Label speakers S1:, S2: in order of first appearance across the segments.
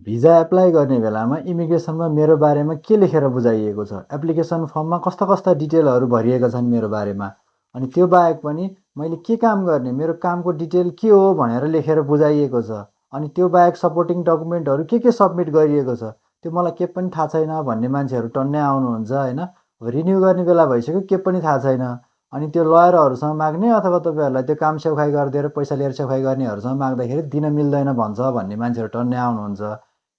S1: Visa apply गर्ने बेलामा इमिग्रेसनमा मेरो बारेमा के लेखेर बुझाइएको छ, एप्लिकेसन फर्ममा कस्ता कस्ता डिटेलहरू भरिएका छन् मेरो बारेमा, अनि त्यो बाहेक पनि मैले के काम गर्ने, मेरो कामको डिटेल के हो भनेर लेखेर बुझाइएको छ। अनि त्यो बाहेक सपोर्टिङ डकुमेन्टहरू के सब्मिट गरिएको छ त्यो मलाई के पनि थाहा छैन भन्ने मान्छेहरू टन्नै आउनुहुन्छ होइन। अब रिन्यू गर्ने बेला भइसक्यो, के पनि थाहा छैन। अनि त्यो लयरहरूसँग माग्ने अथवा तपाईँहरूलाई त्यो काम सेउखाइ गरिदिएर पैसा लिएर सेउखाइ गर्नेहरूसँग माग्दाखेरि दिन मिल्दैन भन्छ भन्ने मान्छेहरू टन्नै आउनुहुन्छ।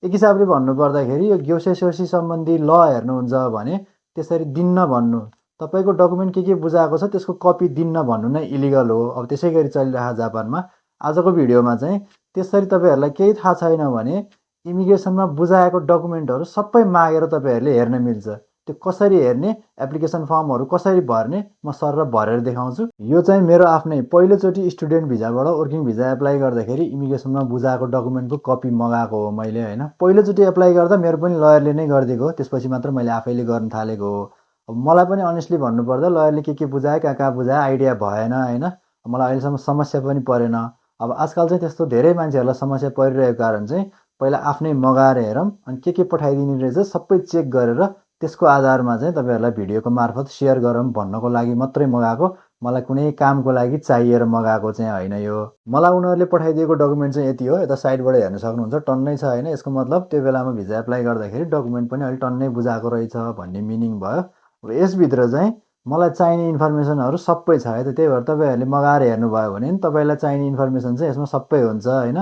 S1: एक हिसाबले भन्नुपर्दाखेरि यो ग्योसे स्योसी सम्बन्धी ल हेर्नुहुन्छ भने त्यसरी दिन्न भन्नु, तपाईँको डकुमेन्ट के बुझाएको छ त्यसको कपी दिन्न भन्नु नै इलिगल हो। अब त्यसै गरी चलिरहेको जापानमा आजको भिडियोमा चाहिँ त्यसरी तपाईँहरूलाई केही थाहा छैन भने इमिग्रेसनमा बुझाएको डकुमेन्टहरू सबै मागेर तपाईँहरूले हेर्न मिल्छ। त्यो कसरी हेर्ने, एप्लिकेसन फर्महरू कसरी भर्ने म सर भरेर देखाउँछु। यो चाहिँ मेरो आफ्नै पहिलोचोटि स्टुडेन्ट भिजाबाट वर्किङ भिजा एप्लाई गर्दाखेरि इमिग्रेसनमा बुझाएको डकुमेन्टको कपी मगाएको हो मैले होइन। पहिलोचोटि एप्लाई गर्दा मेरो पनि लयरले नै गरिदिएको हो, त्यसपछि मात्र मैले आफैले गर्न थालेको हो। अब मलाई पनि अनेस्टली भन्नुपर्दा लयरले के बुझायो, कहाँ बुझायो आइडिया भएन होइन। मलाई अहिलेसम्म समस्या पनि परेन। अब आजकल चाहिँ त्यस्तो धेरै मान्छेहरूलाई समस्या परिरहेको कारण चाहिँ पहिला आफ्नै मगाएर हेरौँ, अनि के पठाइदिने रहेछ सबै चेक गरेर त्यसको आधारमा चाहिँ तपाईँहरूलाई भिडियोको मार्फत सेयर गरौँ भन्नको लागि मात्रै मगाएको। मलाई कुनै कामको लागि चाहिएर मगाएको चाहिँ होइन यो। मलाई उनीहरूले पठाइदिएको डकुमेन्ट चाहिँ यति हो, यता साइडबाट हेर्न सक्नुहुन्छ टन्नै छ होइन। यसको मतलब त्यो बेलामा भिजा एप्लाई गर्दाखेरि डकुमेन्ट पनि अलिक टन्नै बुझाएको रहेछ भन्ने मिनिङ भयो। अब यसभित्र चाहिँ मलाई चाहिने इन्फर्मेसनहरू सबै छ है त। त्यही भएर तपाईँहरूले मगाएर हेर्नुभयो भने नि तपाईँलाई चाहिने इन्फर्मेसन चाहिँ यसमा सबै हुन्छ होइन।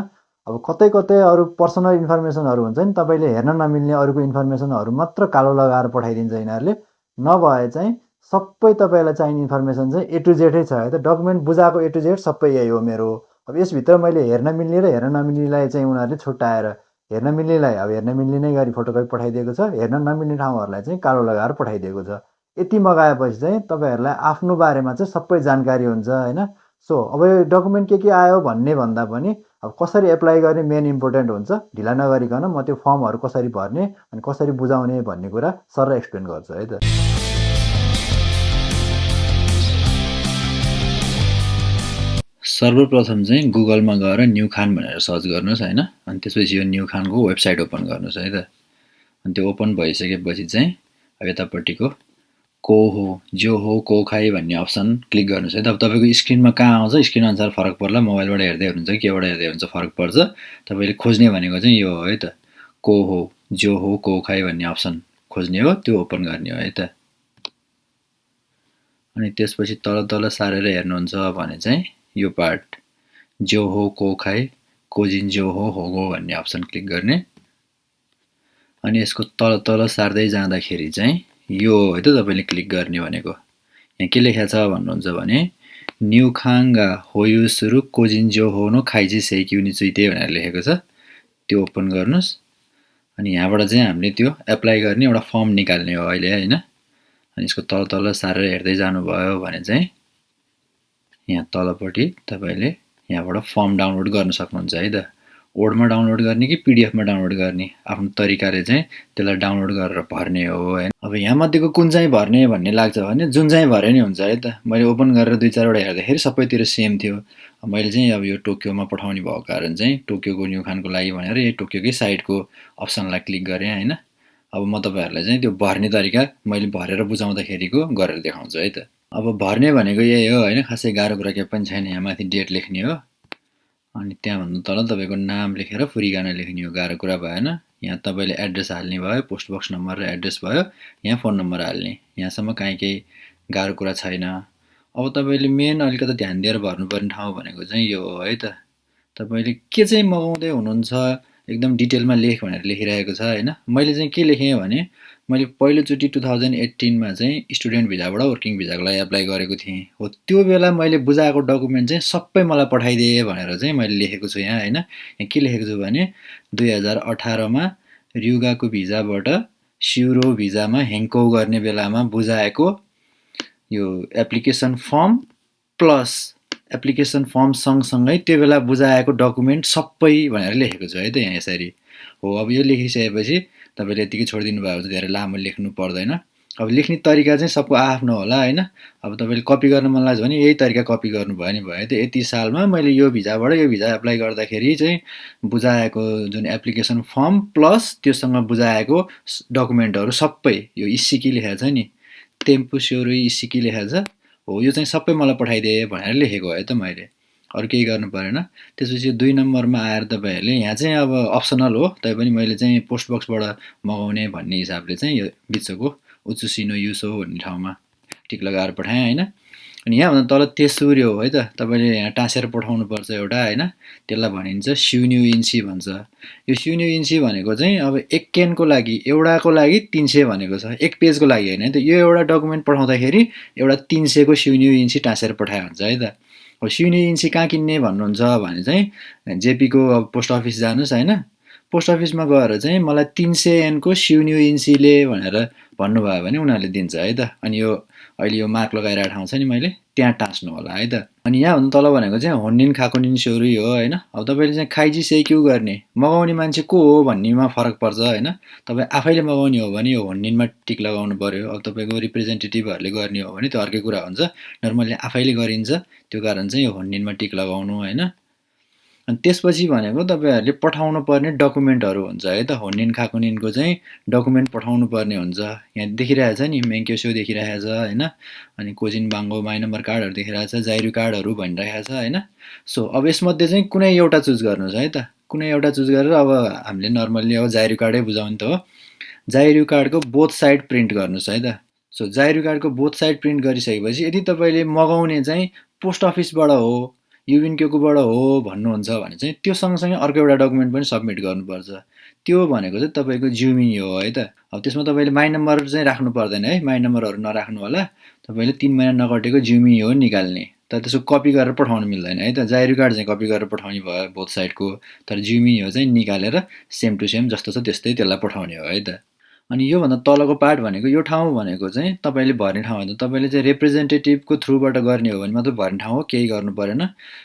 S1: अब कतै कतै अरू पर्सनल इन्फर्मेसनहरू हुन्छ नि, तपाईँले हेर्न नमिल्ने अरूको इन्फर्मेसनहरू मात्र कालो लगाएर पठाइदिन्छ यिनीहरूले। नभए चाहिँ सबै तपाईँलाई चाहिने इन्फर्मेसन चाहिँ ए टु जेडै छ है त। डकुमेन्ट बुझाएको ए टु जेड सबै यही हो मेरो। अब यसभित्र मैले हेर्न मिल्ने र हेर्न नमिल्नेलाई चाहिँ उनीहरूले छुट्याएर हेर्न मिल्नेलाई अब हेर्न मिल्ने नै गरी फोटोकपी पठाइदिएको छ, हेर्न नमिल्ने ठाउँहरूलाई चाहिँ कालो लगाएर पठाइदिएको छ। यति मगाएपछि चाहिँ तपाईँहरूलाई आफ्नो बारेमा चाहिँ सबै जानकारी हुन्छ होइन। सो अब यो डकुमेन्ट के आयो भन्ने भन्दा पनि अब कसरी एप्लाई गर्ने मेन इम्पोर्टेन्ट हुन्छ। ढिला नगरिकन म त्यो फर्महरू कसरी भर्ने अनि कसरी बुझाउने भन्ने कुरा सर एक्सप्लेन गर्छु है त।
S2: सर्वप्रथम चाहिँ गुगलमा गएर न्यू खान भनेर सर्च गर्नुहोस् होइन। अनि त्यसपछि यो न्यू खानको वेबसाइट ओपन गर्नुहोस् है त। अनि त्यो ओपन भइसकेपछि चाहिँ अब यतापट्टिको को हो जो हो को खाइ भन्ने अप्सन क्लिक गर्नुहोस् है त। अब तपाईँको स्क्रिनमा कहाँ आउँछ स्क्रिन अनुसार फरक पर्ला, मोबाइलबाट हेर्दै हुनुहुन्छ कि केबाट हेर्दै हुनुहुन्छ फरक पर्छ। तपाईँले खोज्ने भनेको चाहिँ यो हो है त, को हो जो हो को खाइ भन्ने अप्सन खोज्ने हो, त्यो ओपन गर्ने हो है त। अनि त्यसपछि तल तल सारेर हेर्नुहुन्छ भने चाहिँ यो पार्ट जो हो को खाइ कोजिन जो हो होगो भन्ने अप्सन क्लिक गर्ने। अनि यसको तल तल सार्दै जाँदाखेरि चाहिँ यो है त तपाईँले क्लिक गर्ने भनेको। यहाँ के लेखेको छ भन्नुहुन्छ भने न्यू खाङ्गा होयुसुरु कोजिन जो हो नो खाइजी सेक्युनि चुइते भनेर लेखेको छ, त्यो ओपन गर्नुहोस्। अनि यहाँबाट चाहिँ हामीले त्यो एप्लाई गर्ने एउटा फर्म निकाल्ने हो अहिले होइन। अनि यसको तल तल सारेर हेर्दै जानुभयो भने चाहिँ यहाँ तलपट्टि तपाईँले यहाँबाट फर्म डाउनलोड गर्न सक्नुहुन्छ है त। वर्डमा डाउनलोड गर्ने कि पिडिएफमा डाउनलोड गर्ने आफ्नो तरिकाले चाहिँ त्यसलाई डाउनलोड गरेर भर्ने हो होइन। अब यहाँ मध्येको कुन चाहिँ भर्ने भन्ने लाग्छ भने जुन चाहिँ भरे नि हुन्छ है त। मैले ओपन गरेर 2-4वटा हेर्दाखेरि सबैतिर सेम थियो। मैले चाहिँ अब यो टोकियोमा पठाउने भएको कारण चाहिँ टोकियोको न्यू खानको लागि भनेर यही टोकियोकै साइडको अप्सनलाई क्लिक गरेँ होइन। अब म तपाईँहरूलाई चाहिँ त्यो भर्ने तरिका मैले भरेर बुझाउँदाखेरिको गरेर देखाउँछु है त। अब भर्ने भनेको यही हो होइन, खासै गाह्रो कुरा केही पनि छैन। यहाँ माथि डेट लेख्ने हो, अनि त्यहाँभन्दा तल तपाईँको नाम लेखेर फुरिगाना लेख्ने हो, गाह्रो कुरा भएन। यहाँ तपाईँले एड्रेस हाल्ने भयो, पोस्ट बक्स नम्बर र एड्रेस भयो, यहाँ फोन नम्बर हाल्ने, यहाँसम्म काहीँ केही गाह्रो कुरा छैन। अब तपाईँले मेन अलिकति ध्यान दिएर भर्नुपर्ने ठाउँ भनेको चाहिँ यो हो है त। तपाईँले के चाहिँ मगाउँदै हुनुहुन्छ एकदम डिटेलमा लेख भनेर लेखिरहेको छ होइन। मैले चाहिँ के लेखेँ भने मैले पहिलोचोटि 2018मा चाहिँ स्टुडेन्ट भिजाबाट वर्किङ भिजाको लागि एप्लाई गरेको थिएँ हो। त्यो बेला मैले बुझाएको डकुमेन्ट चाहिँ सबै मलाई पठाइदिए भनेर चाहिँ मैले लेखेको छु यहाँ होइन। यहाँ के लेखेको छु भने 2018मा रिउगाको भिजाबाट स्युरो भिजामा हेङ्कौ गर्ने बेलामा बुझाएको यो application form plus application form सँगसँगै त्यो बेला बुझाएको डकुमेन्ट सबै भनेर लेखेको छु है त यहाँ यसरी हो। अब यो लेखिसकेपछि तपाईँले यतिकै छोडिदिनु भएको छ, धेरै लामो लेख्नु पर्दैन। अब लेख्ने तरिका चाहिँ सबको आफ्नो होला होइन। अब तपाईँले कपी गर्न मन लाग्छ भने यही तरिका कपी गर्नुभयो नि भयो। त्यो यति सालमा मैले यो भिजाबाट यो भिजा एप्लाई गर्दाखेरि चाहिँ बुझाएको जुन एप्लिकेसन फर्म प्लस त्योसँग बुझाएको डकुमेन्टहरू सबै यो इसिकी लेखेको छ नि, टेम्पु स्योरुई इसिकी लेखेको छ हो, यो चाहिँ सबै मलाई पठाइदिए भनेर लेखेको है त मैले, अरू केही गर्नु परेन। त्यसपछि 2 नम्बरमा आएर तपाईँहरूले यहाँ चाहिँ अब अप्सनल हो, तैपनि मैले चाहिँ पोस्ट बक्सबाट मगाउने भन्ने हिसाबले चाहिँ यो बिचको उचुसिनो युसो भन्ने ठाउँमा टिक लगाएर पठाएँ होइन। अनि यहाँभन्दा तल तेस्रो हो है त, तपाईँले यहाँ टाँसेर पठाउनुपर्छ एउटा होइन, त्यसलाई भनिन्छ स्युन्यु इन्ची भन्छ। यो स्युन्यु इन्ची भनेको चाहिँ अब एक क्यानको लागि एउटाको लागि 300 भनेको छ, एक पेजको लागि होइन है त। यो एउटा डकुमेन्ट पठाउँदाखेरि एउटा 300 को स्युन्यु इन्ची टाँसेर पठाए हुन्छ है त। अब स्युन्यु इन्ची कहाँ किन्ने भन्नुहुन्छ भने चाहिँ जेपीको अब पोस्ट अफिस जानुहोस् होइन, पोस्ट अफिसमा गएर चाहिँ मलाई 300 एनको स्युन्यु इन्चीले भनेर भन्नुभयो भने उनीहरूले दिन्छ है त। अनि यो अहिले यो मार्क लगाइरहेको ठाउँ छ नि मैले, त्यहाँ टाँच्नु होला है त। अनि यहाँभन्दा तल भनेको चाहिँ होन्निन खाकुनिन स्योरुई हो होइन। अब तपाईँले चाहिँ खाइजी सेक्यु गर्ने मगाउने मान्छे को हो भन्नेमा फरक पर्छ होइन। तपाईँ आफैले मगाउने हो भने यो होन्निनमा टिक लगाउनु पर्यो। अब तपाईँको रिप्रेजेन्टेटिभहरूले गर्ने हो भने त्यो अर्कै कुरा हुन्छ, नर्मल्ली आफैले गरिन्छ, त्यो कारण चाहिँ यो होन्निनमा टिक लगाउनु होइन। अनि त्यसपछि भनेको तपाईँहरूले पठाउनु पर्ने डकुमेन्टहरू हुन्छ है त। होन्निन खाकुनिनको चाहिँ डकुमेन्ट पठाउनु पर्ने हुन्छ, यहाँ देखिरहेछ नि मेङ्क्योस्यो देखिरहेछ होइन, अनि कोजिन बाङ्गो माइ नम्बर कार्डहरू देखिरहेछ, जाइरु कार्डहरू भनिरहेको छ होइन। सो अब यसमध्ये चाहिँ कुनै एउटा चुज गर्नुहोस् है त, कुनै एउटा चुज गरेर अब हामीले नर्मल्ली अब जाइरु कार्डै बुझाउने त हो, जाइरु कार्डको बोथ साइड प्रिन्ट गर्नुहोस् है त। सो जाइरु कार्डको बोथ साइड प्रिन्ट गरिसकेपछि यदि तपाईँले मगाउने चाहिँ पोस्ट अफिसबाट हो युबिनक्योकोबाट हो भन्नुहुन्छ भने चाहिँ त्यो सँगसँगै अर्को एउटा डकुमेन्ट पनि सबमिट गर्नुपर्छ। त्यो भनेको चाहिँ तपाईँको ज्युमिङ हो है त। अब त्यसमा तपाईँले माइ नम्बर चाहिँ राख्नु पर्दैन है, माइ नम्बरहरू नराख्नु होला। तपाईँले 3 महिना नकटेको ज्युमिङ हो निकाल्ने, तर त्यसको कपी गरेर पठाउनु मिल्दैन है त। जाइरु कार्ड चाहिँ कपी गरेर पठाउने भयो बोथ साइडको, तर ज्युमिङ हो चाहिँ निकालेर सेम टु सेम जस्तो छ त्यस्तै त्यसलाई पठाउने हो है त। अनि योभन्दा तलको पार्ट भनेको यो ठाउँ भनेको चाहिँ तपाईँले भर्ने ठाउँ होइन, तपाईँले चाहिँ रिप्रेजेन्टेटिभको थ्रुबाट गर्ने हो भने मात्रै भर्ने ठाउँ हो, केही गर्नु परेन।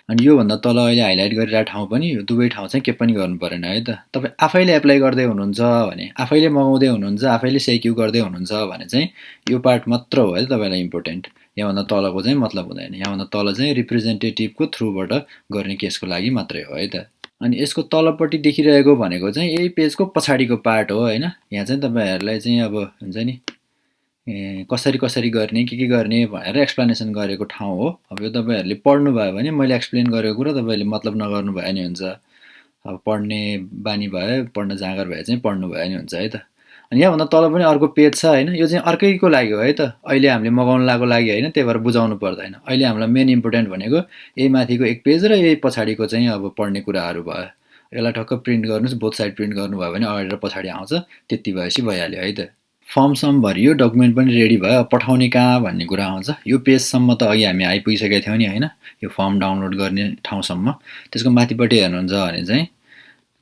S2: अनि योभन्दा तल अहिले हाइलाइट गरिरहेको ठाउँ पनि यो दुवै ठाउँ चाहिँ केही पनि गर्नु परेन है त। तपाईँ आफैले एप्लाई गर्दै हुनुहुन्छ भने, आफैले मगाउँदै हुनुहुन्छ, आफैले सेक्यु गर्दै हुनुहुन्छ भने चाहिँ यो पार्ट मात्र हो है तपाईँलाई इम्पोर्टेन्ट। यहाँभन्दा तलको चाहिँ मतलब हुँदैन, यहाँभन्दा तल चाहिँ रिप्रेजेन्टेटिभको थ्रुबाट गर्ने केसको लागि मात्रै हो है त। अनि यसको तलपट्टि देखिरहेको भनेको चाहिँ यही पेजको पछाडिको पार्ट हो होइन। यहाँ चाहिँ तपाईँहरूलाई चाहिँ अब हुन्छ नि कसरी कसरी गर्ने के गर्ने भनेर एक्सप्लेनेसन गरेको ठाउँ हो। अब यो तपाईँहरूले पढ्नुभयो भने मैले एक्सप्लेन गरेको कुरा तपाईँले मतलब नगर्नु भए नि हुन्छ। अब पढ्ने बानी भयो, पढ्न जाँगर भए चाहिँ पढ्नु भयो नि हुन्छ है त। अनि यहाँभन्दा तल पनि अर्को पेज छ होइन, यो चाहिँ अर्कैको लागि हो है त, अहिले हामीले मगाउनु लागेको लागि होइन, त्यही भएर बुझाउनु पर्दैन। अहिले हामीलाई मेन इम्पोर्टेन्ट भनेको यही माथिको एक पेज र यही पछाडिको चाहिँ अब पढ्ने कुराहरू भयो। यसलाई ठक्क प्रिन्ट गर्नुहोस्, बोथ साइड प्रिन्ट गर्नुभयो भने अगाडि र पछाडि आउँछ, त्यति भएपछि भइहाल्यो है त। फर्म सम भरियो, डकुमेन्ट पनि रेडी भयो, पठाउने कहाँ भन्ने कुरा आउँछ। यो पेजसम्म त अघि हामी आइपुगिसकेका थियौँ नि होइन, यो फर्म डाउनलोड गर्ने ठाउँसम्म। त्यसको माथिपट्टि हेर्नुहुन्छ भने चाहिँ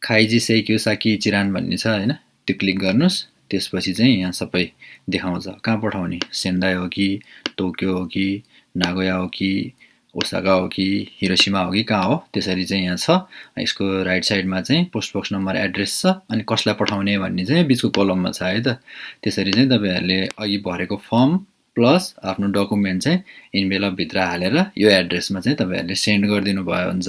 S2: खाइजी सेक्यु साकी इचिरान भन्ने छ होइन, त्यो क्लिक गर्नुहोस्। त्यसपछि चाहिँ यहाँ सबै देखाउँछ कहाँ पठाउने, सेन्दाई हो कि टोकियो हो कि नागोया हो कि ओसाका हो कि हिरोसिमा हो कि कहाँ हो, त्यसरी चाहिँ यहाँ छ। यसको राइट साइडमा चाहिँ पोस्ट बक्स नम्बर एड्रेस छ, अनि कसलाई पठाउने भन्ने चाहिँ बिचको कलममा छ है त। त्यसरी चाहिँ तपाईँहरूले अघि भरेको फर्म प्लस आफ्नो डकुमेन्ट चाहिँ इन्भेलपभित्र हालेर यो एड्रेसमा चाहिँ तपाईँहरूले सेन्ड गरिदिनु भयो हुन्छ।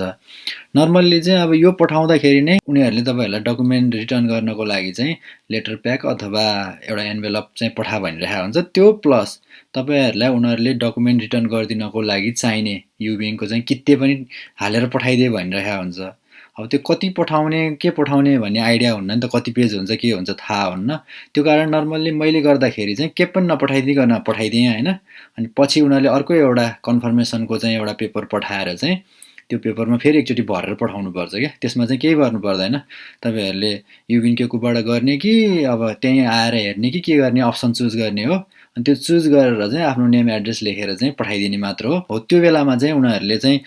S2: नर्मल्ली चाहिँ अब यो पठाउँदाखेरि नै उनीहरूले तपाईँहरूलाई डकुमेन्ट रिटर्न गर्नको लागि चाहिँ लेटर प्याक अथवा एउटा एन्भेलप चाहिँ पठा भनिरहेको हुन्छ। त्यो प्लस तपाईँहरूलाई उनीहरूले डकुमेन्ट रिटर्न गरिदिनको लागि चाहिने युबिङको चाहिँ कित्ते पनि हालेर पठाइदिए भनिरहेको हुन्छ। अब त्यो कति पठाउने के पठाउने भन्ने आइडिया हुन्न नि त, कति पेज हुन्छ के हुन्छ थाहा हुन्न। त्यो कारण नर्मल्ली मैले गर्दाखेरि चाहिँ के पनि नपठाइदिकन पठाइदिएँ होइन। अनि पछि उनीहरूले अर्को एउटा कन्फर्मेसनको चाहिँ एउटा पेपर पठाएर चाहिँ त्यो पेपरमा फेरि एकचोटि भरेर पठाउनुपर्छ क्या। त्यसमा चाहिँ केही गर्नु पर्दैन, तपाईँहरूले युबिङक्योबाट गर्ने कि अब त्यहीँ आएर हेर्ने कि के गर्ने अप्सन चुज गर्ने हो। अनि त्यो चुज गरेर चाहिँ आफ्नो नेम एड्रेस लेखेर चाहिँ पठाइदिने मात्र हो। त्यो बेलामा चाहिँ उनीहरूले चाहिँ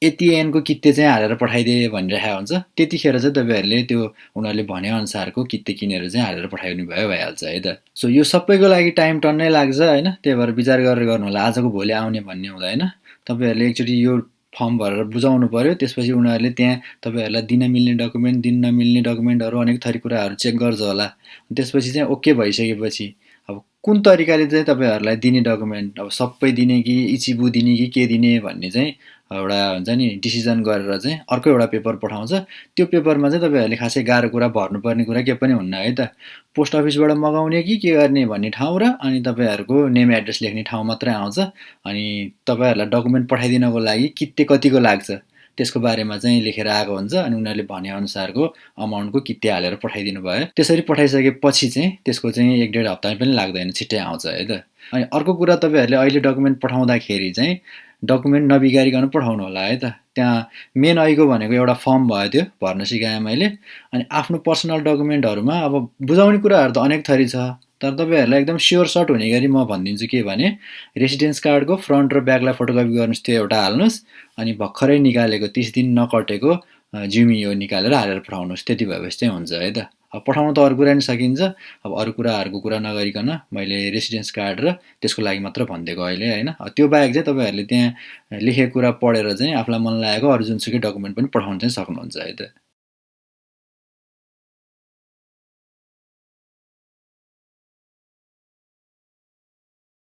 S2: यति एनको कित्ते चाहिँ हालेर पठाइदिए भनिरहेको हुन्छ। त्यतिखेर चाहिँ तपाईँहरूले त्यो उनीहरूले भनेअनुसारको कित्ते किनेर चाहिँ हालेर पठाइदिनु भयो भइहाल्छ है त। सो यो सबैको लागि टाइम टन्नै लाग्छ होइन, त्यही भएर विचार गरेर गर्नु होला, आजको भोलि आउने भन्ने हुँदैन। तपाईँहरूले एकचोटि यो फर्म भरेर बुझाउनु पर्यो, त्यसपछि उनीहरूले त्यहाँ तपाईँहरूलाई दिन मिल्ने डकुमेन्ट, दिन नमिल्ने डकुमेन्टहरू अनेक थरी कुराहरू चेक गर्छ होला। त्यसपछि चाहिँ ओके भइसकेपछि अब कुन तरिकाले चाहिँ तपाईँहरूलाई दिने डकुमेन्ट अब सबै दिने कि इचिबु दिने कि के दिने भन्ने चाहिँ एउटा हुन्छ नि डिसिजन गरेर चाहिँ अर्को एउटा पेपर पठाउँछ। त्यो पेपरमा चाहिँ तपाईँहरूले खासै गाह्रो कुरा भर्नुपर्ने कुरा केही पनि हुन्न है त। पोस्ट अफिसबाट मगाउने कि के गर्ने भन्ने ठाउँ र अनि तपाईँहरूको नेम एड्रेस लेख्ने ठाउँ मात्रै आउँछ। अनि तपाईँहरूलाई डकुमेन्ट पठाइदिनको लागि कित्ते कतिको लाग्छ त्यसको बारेमा चाहिँ लेखेर आएको हुन्छ अनि उनीहरूले भनेअनुसारको अमाउन्टको कित्ते हालेर पठाइदिनु भयो। त्यसरी पठाइसकेपछि चाहिँ त्यसको चाहिँ 1-1.5 हप्ता पनि लाग्दैन, छिट्टै आउँछ है त। अनि अर्को कुरा तपाईँहरूले अहिले डकुमेन्ट पठाउँदाखेरि चाहिँ डकुमेन्ट नबिगारिकन पठाउनु होला है त। त्यहाँ मेन ऐको भनेको एउटा फर्म भयो, त्यो भर्न सिकाएँ मैले। अनि आफ्नो पर्सनल डकुमेन्टहरूमा अब बुझाउने कुराहरू त अनेक थरी छ, तर तपाईँहरूलाई एकदम स्योर सर्ट हुने गरी म भनिदिन्छु के भने रेसिडेन्स कार्डको फ्रन्ट र ब्याकलाई फोटोकपी गर्नुहोस्, त्यो एउटा हाल्नुहोस्। अनि भर्खरै निकालेको 30 दिन नकटेको जिमियो निकालेर हालेर पठाउनुहोस्, त्यति भएपछि चाहिँ हुन्छ है त। अब पठाउन त अरू कुरा नि सकिन्छ। अब अरू कुराहरूको कुरा नगरिकन मैले रेसिडेन्स कार्ड र त्यसको लागि मात्र भनिदिएको अहिले होइन। त्यो बाहेक चाहिँ तपाईँहरूले त्यहाँ लेखेको कुरा पढेर चाहिँ आफूलाई मन लागेको अरू जुनसुकै डकुमेन्ट पनि पठाउन चाहिँ सक्नुहुन्छ है त।